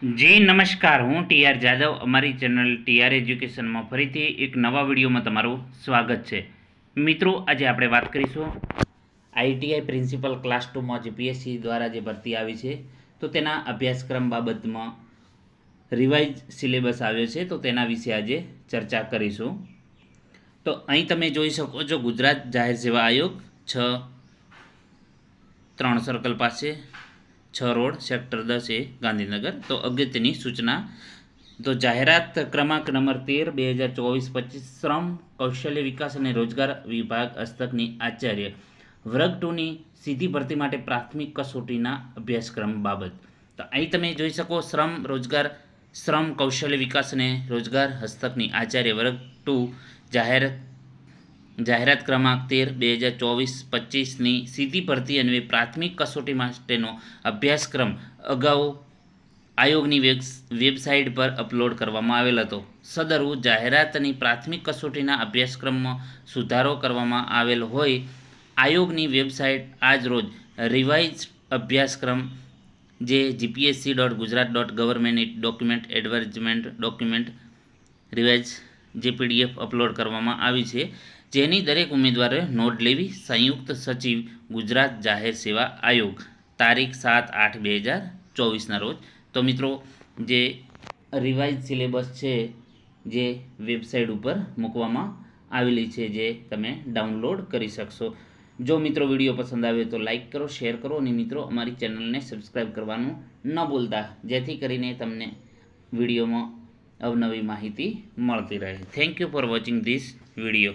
જી નમસ્કાર, હું ટીઆર જાદવ. અમારી ચેનલ ટીઆર એજ્યુકેશનમાં ફરીથી એક નવા વિડીયોમાં તમારું સ્વાગત છે. મિત્રો, આજે આપણે વાત કરીશું આઈટીઆઈ પ્રિન્સિપલ ક્લાસ 2માં જે પીએસસી દ્વારા જે ભરતી આવી છે તો તેના અભ્યાસક્રમ બાબતમાં રિવાઇઝ સિલેબસ આવ્યો છે, તો તેના વિશે આજે ચર્ચા કરીશું. તો અહીં તમે જોઈ શકો છો, ગુજરાત જાહેર સેવા આયોગ 6-3 સર્કલ પાસે 6 રોડ, સેક્ટર 10A, ગાંધીનગર. તો અગત્યની સૂચના, તો જાહેરાત ક્રમાંક નંબર 13/2024-25 શ્રમ, કૌશલ્ય વિકાસ અને રોજગાર વિભાગ હસ્તકની આચાર્ય વર્ગ 2ની સીધી ભરતી માટે પ્રાથમિક કસોટીના અભ્યાસક્રમ બાબત. તો અહીં તમે જોઈ શકો, શ્રમ કૌશલ્ય વિકાસ અને રોજગાર હસ્તકની આચાર્ય વર્ગ 2 જાહેરાત ક્રમાંક 13/2024-25ની સીધી ભરતી અન્વયે પ્રાથમિક કસોટી માટેનો અભ્યાસક્રમ અગાઉ આયોગની વેબસાઇટ પર અપલોડ કરવામાં આવેલ હતો. સદરુ જાહેરાતની પ્રાથમિક કસોટીના અભ્યાસક્રમમાં સુધારો કરવામાં આવેલ હોય આયોગની વેબસાઇટ આજ રોજ રિવાઇઝ અભ્યાસક્રમ જે gpsc.gujarat.government document advertisement document revise જે પીડીએફ અપલોડ કરવામાં આવી છે, જેની દરેક ઉમેદવારે નોંધ લેવી. સંયુક્ત સચિવ, ગુજરાત જાહેર સેવા આયોગ, તારીખ 7/8/2024ના રોજ. તો મિત્રો, જે રિવાઇઝ સિલેબસ છે જે વેબસાઇટ ઉપર મૂકવામાં આવેલી છે, જે તમે ડાઉનલોડ કરી શકશો. જો મિત્રો વિડીયો પસંદ આવે તો લાઇક કરો, શેર કરો અને મિત્રો અમારી ચેનલને સબસ્ક્રાઈબ કરવાનું ન ભૂલતા, જેથી કરીને તમને વિડીયોમાં અવનવી માહિતી મળતી રહે. Thank you for watching this video.